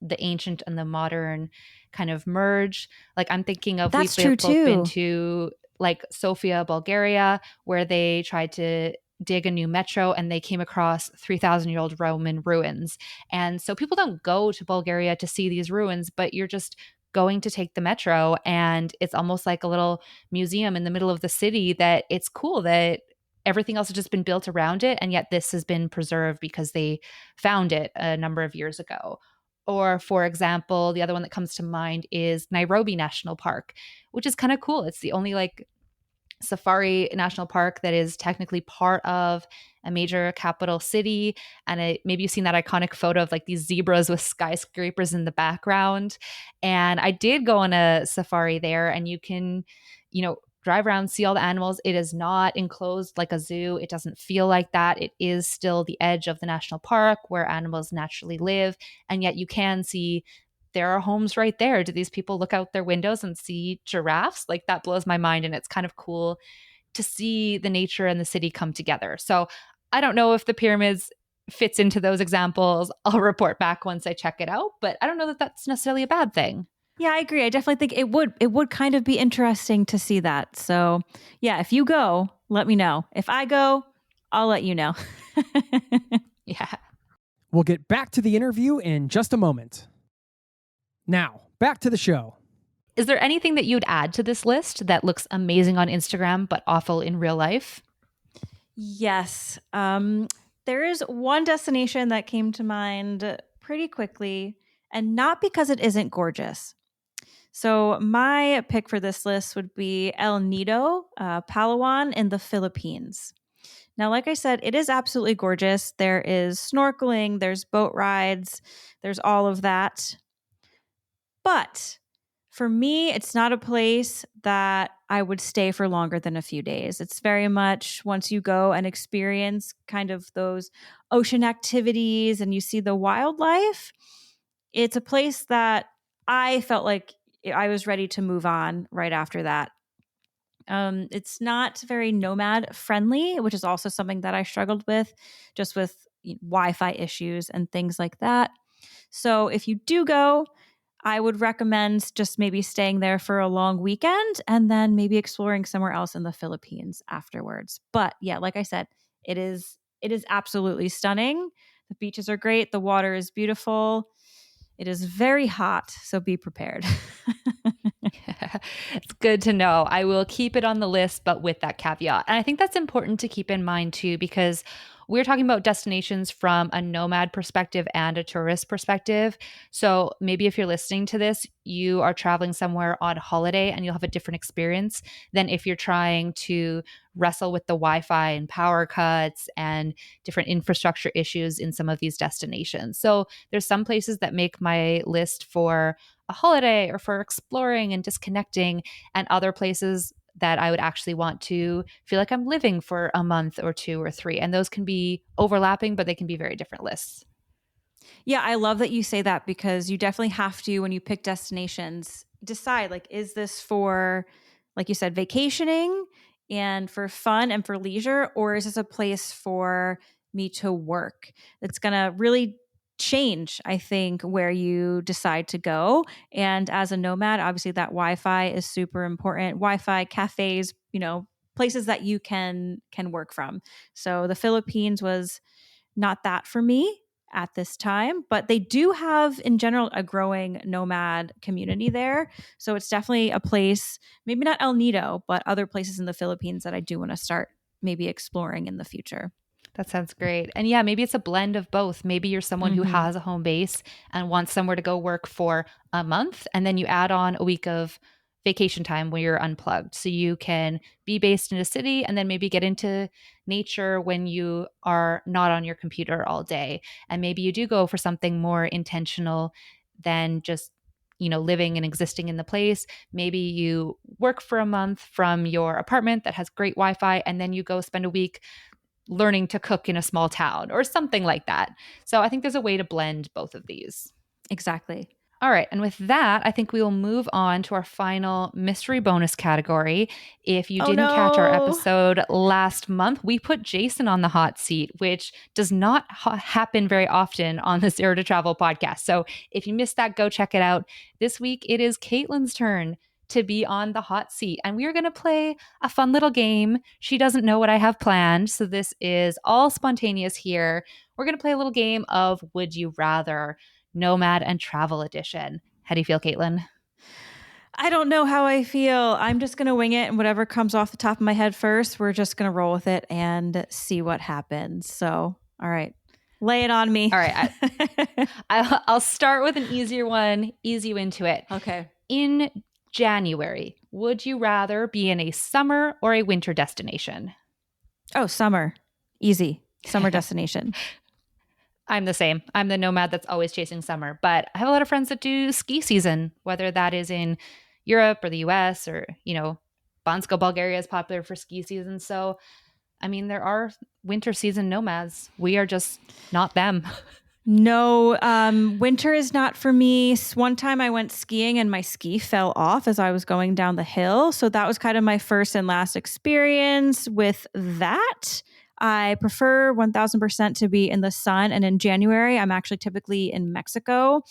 the ancient and the modern kind of merge. Like I'm thinking of That's we've true both been too. to like Sofia, Bulgaria, where they tried to dig a new metro and they came across 3,000-year-old Roman ruins. And so people don't go to Bulgaria to see these ruins, but you're just going to take the metro, and it's almost like a little museum in the middle of the city. That it's cool that everything else has just been built around it, and yet this has been preserved because they found it a number of years ago. Or, for example, the other one that comes to mind is Nairobi National Park, which is kind of cool. It's the only like safari national park that is technically part of a major capital city. And maybe you've seen that iconic photo of like these zebras with skyscrapers in the background. And I did go on a safari there, and you can, drive around, see all the animals. It is not enclosed like a zoo. It doesn't feel like that. It is still the edge of the national park where animals naturally live. And yet you can see there are homes right there. Do these people look out their windows and see giraffes? Like that blows my mind. And it's kind of cool to see the nature and the city come together. So I don't know if the pyramids fits into those examples. I'll report back once I check it out, but I don't know that that's necessarily a bad thing. Yeah, I agree. I definitely think it would kind of be interesting to see that. So, yeah, if you go, let me know. If I go, I'll let you know. Yeah. We'll get back to the interview in just a moment. Now, back to the show. Is there anything that you'd add to this list that looks amazing on Instagram but awful in real life? Yes. There is one destination that came to mind pretty quickly, and not because it isn't gorgeous. So, my pick for this list would be El Nido, Palawan in the Philippines. Now, like I said, it is absolutely gorgeous. There is snorkeling, there's boat rides, there's all of that. But for me, it's not a place that I would stay for longer than a few days. It's very much once you go and experience kind of those ocean activities and you see the wildlife, it's a place that I felt like I was ready to move on right after that. It's not very nomad friendly, which is also something that I struggled with, just with Wi-Fi issues and things like that. So if you do go, I would recommend just maybe staying there for a long weekend and then maybe exploring somewhere else in the Philippines afterwards. But yeah, like I said, it is absolutely stunning. The beaches are great, the water is beautiful. It is very hot, so be prepared. It's good to know. I will keep it on the list, but with that caveat. And I think that's important to keep in mind too, because we're talking about destinations from a nomad perspective and a tourist perspective. So maybe if you're listening to this, you are traveling somewhere on holiday and you'll have a different experience than if you're trying to wrestle with the Wi-Fi and power cuts and different infrastructure issues in some of these destinations. So there's some places that make my list for a holiday or for exploring and disconnecting, and other places that I would actually want to feel like I'm living for a month or two or three. And those can be overlapping, but they can be very different lists. Yeah, I love that you say that because you definitely have to, when you pick destinations, decide like, is this for, like you said, vacationing and for fun and for leisure, or is this a place for me to work? It's going to really change, I think, where you decide to go. And as a nomad, obviously that Wi-Fi is super important. Wi-Fi, cafes, places that you can work from. So the Philippines was not that for me. at this time, but they do have in general a growing nomad community there. So it's definitely a place, maybe not El Nido, but other places in the Philippines that I do want to start maybe exploring in the future. That sounds great. And yeah, maybe it's a blend of both. Maybe you're someone who has a home base and wants somewhere to go work for a month, and then you add on a week of vacation time where you're unplugged. So you can be based in a city and then maybe get into nature when you are not on your computer all day. And maybe you do go for something more intentional than just living and existing in the place. Maybe you work for a month from your apartment that has great Wi-Fi, and then you go spend a week learning to cook in a small town or something like that. So I think there's a way to blend both of these. Exactly. All right. And with that, I think we will move on to our final mystery bonus category. If you didn't catch our episode last month, we put Jason on the hot seat, which does not happen very often on the Zero to Travel podcast. So if you missed that, go check it out. This week, it is Caitlin's turn to be on the hot seat. And we are going to play a fun little game. She doesn't know what I have planned. So this is all spontaneous here. We're going to play a little game of Would You Rather, Nomad and Travel Edition. How do you feel, Caitlin? I don't know how I feel. I'm just going to wing it, and whatever comes off the top of my head first, we're just going to roll with it and see what happens. So, all right. Lay it on me. All right. I'll start with an easier one, ease you into it. Okay. In January, would you rather be in a summer or a winter destination? Oh, summer. Easy. Summer destination. I'm the same. I'm the nomad that's always chasing summer, but I have a lot of friends that do ski season, whether that is in Europe or the US or, Bansko, Bulgaria is popular for ski season. So, I mean, there are winter season nomads. We are just not them. No, winter is not for me. One time I went skiing and my ski fell off as I was going down the hill. So that was kind of my first and last experience with that. I prefer 1000% to be in the sun. And in January, I'm actually typically in Mexico,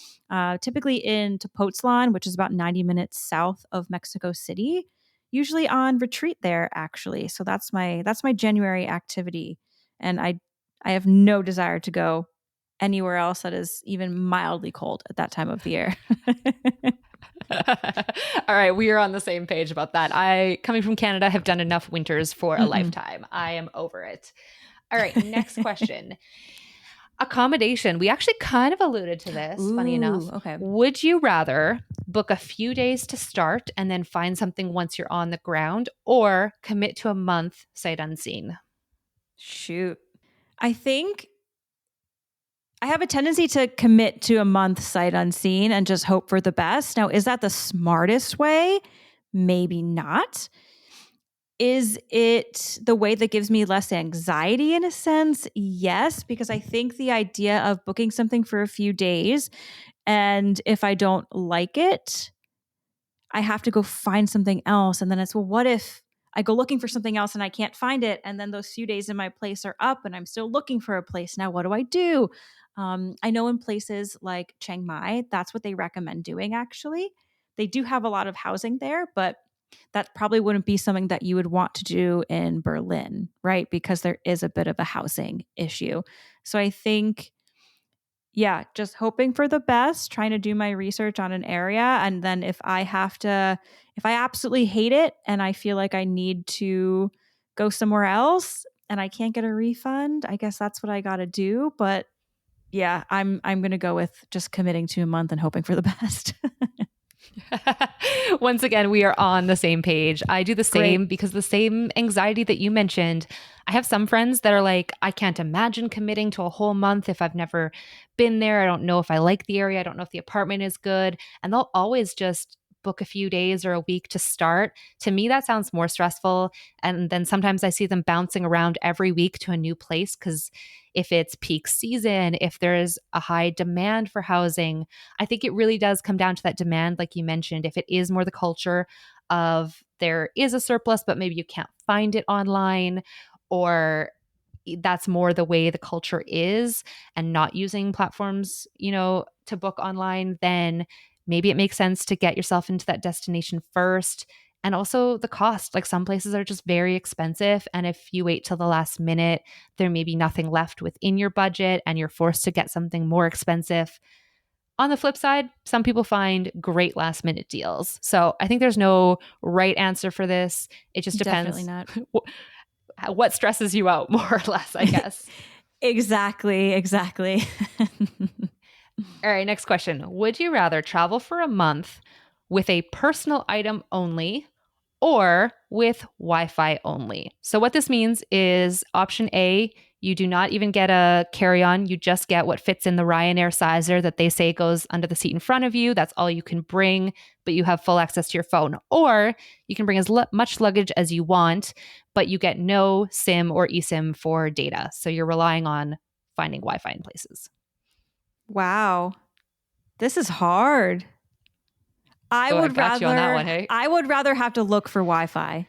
typically in Tepoztlan, which is about 90 minutes south of Mexico City, usually on retreat there, actually. So that's my January activity. And I have no desire to go anywhere else that is even mildly cold at that time of the year. All right, we are on the same page about that. I, coming from Canada, have done enough winters for a lifetime. I am over it. All right, next question. Accommodation. We actually kind of alluded to this, funny enough. Okay. Would you rather book a few days to start and then find something once you're on the ground, or commit to a month sight unseen? Shoot. I think I have a tendency to commit to a month sight unseen and just hope for the best. Now, is that the smartest way? Maybe not. Is it the way that gives me less anxiety in a sense? Yes, because I think the idea of booking something for a few days, and if I don't like it, I have to go find something else. And then it's, well, what if I go looking for something else and I can't find it? And then those few days in my place are up and I'm still looking for a place. Now, what do I do? I know in places like Chiang Mai, that's what they recommend doing, actually. They do have a lot of housing there, but that probably wouldn't be something that you would want to do in Berlin, right? Because there is a bit of a housing issue. So I think, yeah, just hoping for the best, trying to do my research on an area. And then if I absolutely hate it and I feel like I need to go somewhere else and I can't get a refund, I guess that's what I got to do. But yeah, I'm going to go with just committing to a month and hoping for the best. Once again, we are on the same page. I do the same because the same anxiety that you mentioned. I have some friends that are like, I can't imagine committing to a whole month if I've never been there. I don't know if I like the area. I don't know if the apartment is good. And they'll always just book a few days or a week to start. To me, that sounds more stressful. And then sometimes I see them bouncing around every week to a new place because if it's peak season, if there's a high demand for housing, I think it really does come down to that demand, like you mentioned. If it is more the culture of there is a surplus, but maybe you can't find it online, or that's more the way the culture is and not using platforms, to book online, then maybe it makes sense to get yourself into that destination first And also the cost. Like some places are just very expensive. And if you wait till the last minute, there may be nothing left within your budget and you're forced to get something more expensive. On the flip side, some people find great last minute deals. So I think there's no right answer for this. It just Definitely depends not. what stresses you out more or less, I guess. Exactly. All right, next question. Would you rather travel for a month with a personal item only or with Wi-Fi only? So what this means is option A, you do not even get a carry-on. You just get what fits in the Ryanair sizer that they say goes under the seat in front of you. That's all you can bring, but you have full access to your phone. Or you can bring as much luggage as you want, but you get no SIM or eSIM for data. So you're relying on finding Wi-Fi in places. Wow. This is hard. I would got you on that one, rather hey? I would rather have to look for Wi-Fi.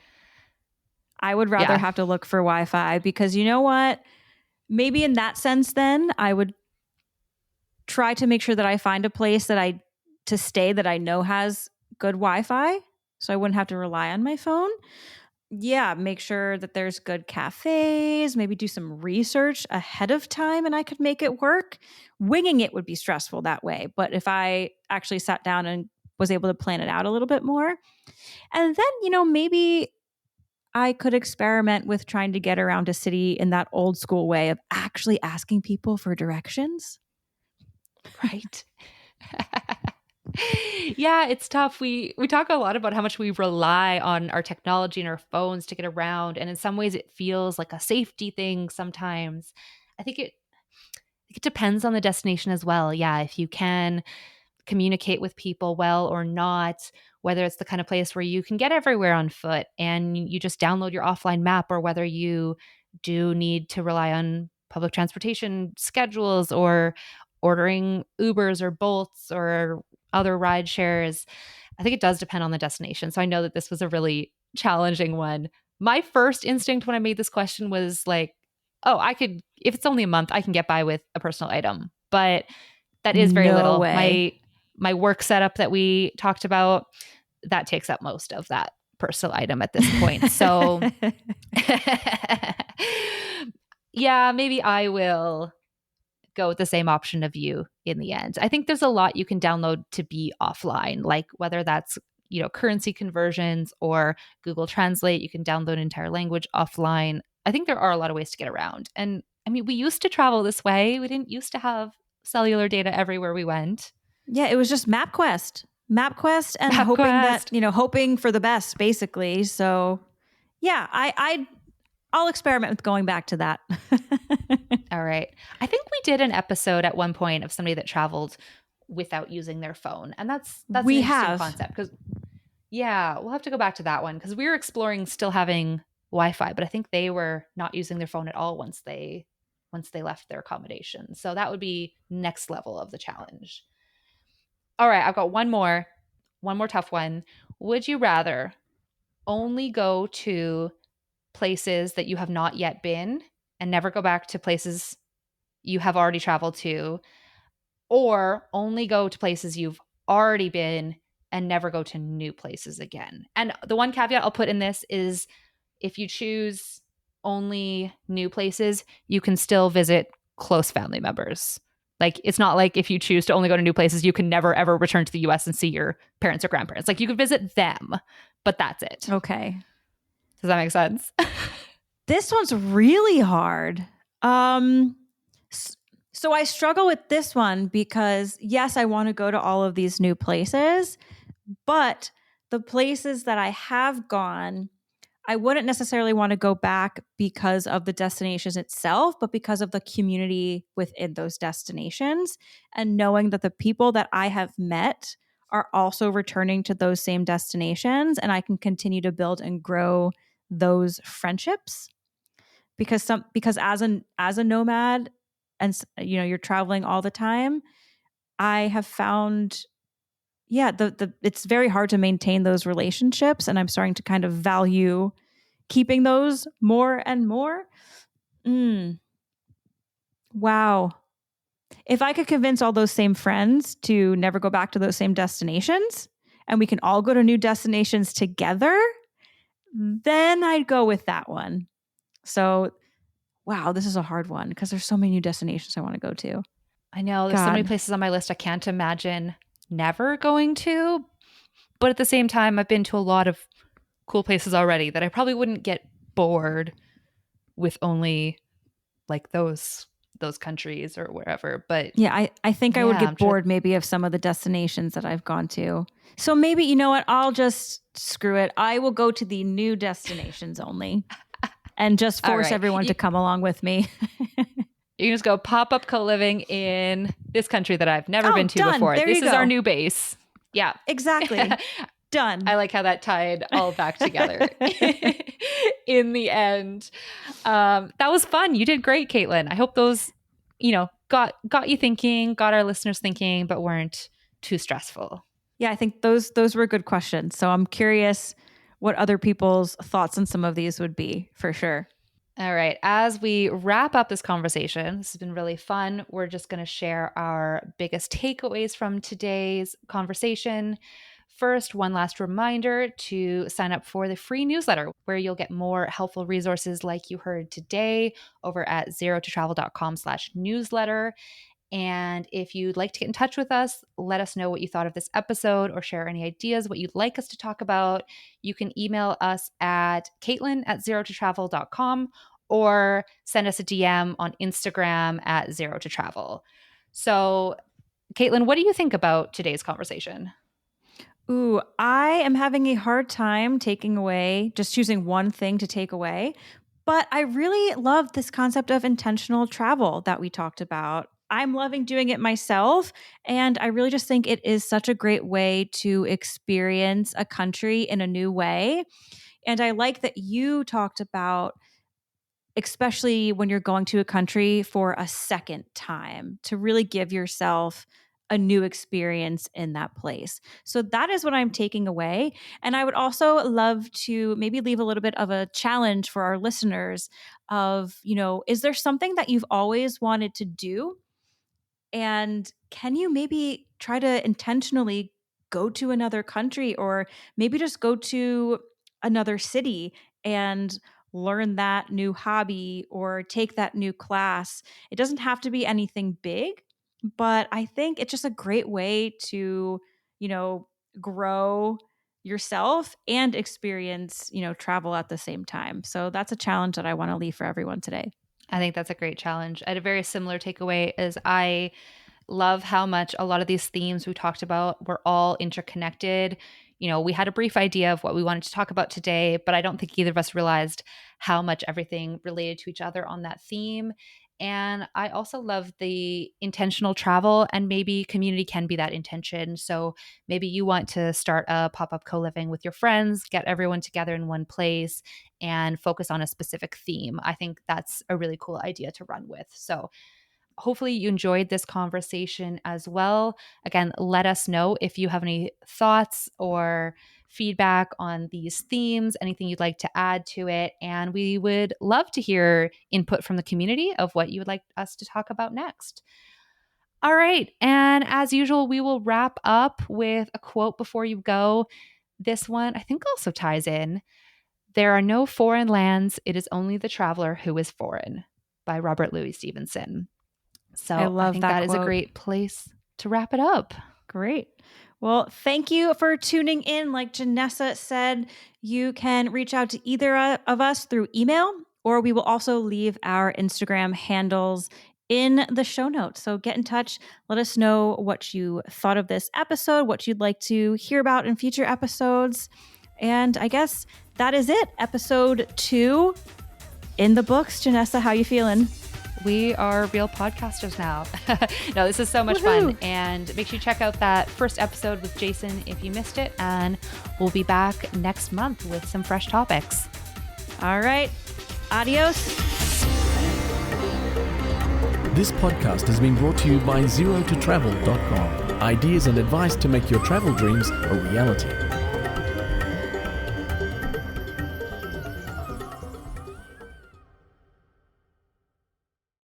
I would rather have to look for Wi-Fi because you know what? Maybe in that sense then I would try to make sure that I find a place to stay that I know has good Wi-Fi so I wouldn't have to rely on my phone. Yeah, make sure that there's good cafes, maybe do some research ahead of time and I could make it work. Winging it would be stressful that way, but if I actually sat down and was able to plan it out a little bit more. And then, maybe I could experiment with trying to get around a city in that old school way of actually asking people for directions. Right. Yeah, it's tough. We talk a lot about how much we rely on our technology and our phones to get around, and in some ways it feels like a safety thing sometimes. I think it depends on the destination as well. Yeah, if you can communicate with people well or not, whether it's the kind of place where you can get everywhere on foot and you just download your offline map, or whether you do need to rely on public transportation schedules or ordering Ubers or Bolts or other ride shares. I think it does depend on the destination. So I know that this was a really challenging one. My first instinct when I made this question was like, oh, if it's only a month, I can get by with a personal item. But that is very No little. way. My work setup that we talked about, that takes up most of that personal item at this point. So yeah, maybe I will go with the same option of you in the end. I think there's a lot you can download to be offline, like whether that's, currency conversions or Google Translate. You can download an entire language offline. I think there are a lot of ways to get around. And I mean, we used to travel this way. We didn't used to have cellular data everywhere we went. Yeah, it was just MapQuest and hoping for the best, basically. So yeah, I'll experiment with going back to that. All right. I think we did an episode at one point of somebody that traveled without using their phone. And that's an interesting concept because we'll have to go back to that one because we were exploring still having Wi-Fi, but I think they were not using their phone at all once they left their accommodation. So that would be next level of the challenge. All right, I've got one more tough one. Would you rather only go to places that you have not yet been and never go back to places you have already traveled to, or only go to places you've already been and never go to new places again? And the one caveat I'll put in this is if you choose only new places, you can still visit close family members. Like, it's not like if you choose to only go to new places, you can never, ever return to the US and see your parents or grandparents. Like, you could visit them, but that's it. Okay. Does that make sense? This one's really hard. So I struggle with this one because, yes, I want to go to all of these new places, but the places that I have gone, I wouldn't necessarily want to go back because of the destinations itself, but because of the community within those destinations and knowing that the people that I have met are also returning to those same destinations and I can continue to build and grow those friendships. Because as a nomad and you're traveling all the time, I have found it's very hard to maintain those relationships and I'm starting to kind of value keeping those more and more. Wow. If I could convince all those same friends to never go back to those same destinations and we can all go to new destinations together, then I'd go with that one. So, wow, this is a hard one because there's so many new destinations I want to go to. I know there's so many places on my list I can't imagine never going to. But at the same time, I've been to a lot of cool places already that I probably wouldn't get bored with only like those countries or wherever. But yeah, I think I would get bored maybe of some of the destinations that I've gone to. So maybe, you know what? I'll just screw it. I will go to the new destinations only and just force everyone to come along with me. You can just go pop-up co-living in this country that I've never been to done. before. There this you is go. Our new base. Yeah. Exactly. Done. I like how that tied all back together in the end. That was fun. You did great, Caitlin. I hope those, got you thinking, got our listeners thinking, but weren't too stressful. Yeah, I think those were good questions. So I'm curious what other people's thoughts on some of these would be, for sure. All right. As we wrap up this conversation, this has been really fun. We're just going to share our biggest takeaways from today's conversation. First, one last reminder to sign up for the free newsletter where you'll get more helpful resources like you heard today over at zerototravel.com/newsletter. And if you'd like to get in touch with us, let us know what you thought of this episode or share any ideas, what you'd like us to talk about. You can email us at caitlin@zerototravel.com or send us a DM on Instagram at zerototravel. So, Caitlin, what do you think about today's conversation? Ooh, I am having a hard time just choosing one thing to take away. But I really love this concept of intentional travel that we talked about. I'm loving doing it myself. And I really just think it is such a great way to experience a country in a new way. And I like that you talked about, especially when you're going to a country for a second time, to really give yourself a new experience in that place. So that is what I'm taking away. And I would also love to maybe leave a little bit of a challenge for our listeners of, is there something that you've always wanted to do? And can you maybe try to intentionally go to another country or maybe just go to another city and learn that new hobby or take that new class? It doesn't have to be anything big, but I think it's just a great way to, grow yourself and experience, travel at the same time. So that's a challenge that I want to leave for everyone today. I think that's a great challenge. I had a very similar takeaway as I love how much a lot of these themes we talked about were all interconnected. We had a brief idea of what we wanted to talk about today, but I don't think either of us realized how much everything related to each other on that theme. And I also love the intentional travel, and maybe community can be that intention. So maybe you want to start a pop-up co-living with your friends, get everyone together in one place and focus on a specific theme. I think that's a really cool idea to run with. So hopefully you enjoyed this conversation as well. Again, let us know if you have any thoughts or feedback on these themes, anything you'd like to add to it. And we would love to hear input from the community of what you would like us to talk about next. All right. And as usual, we will wrap up with a quote before you go. This one, I think, also ties in. "There are no foreign lands. It is only the traveler who is foreign," by Robert Louis Stevenson. So I think that is a great place to wrap it up. Great. Well, thank you for tuning in. Like Janessa said, you can reach out to either of us through email, or we will also leave our Instagram handles in the show notes. So get in touch. Let us know what you thought of this episode, what you'd like to hear about in future episodes. And I guess that is it. Episode 2 in the books. Janessa, how you feeling? We are real podcasters now. No, this is so much fun. And make sure you check out that first episode with Jason if you missed it. And we'll be back next month with some fresh topics. All right. Adios. This podcast has been brought to you by zerototravel.com. Ideas and advice to make your travel dreams a reality.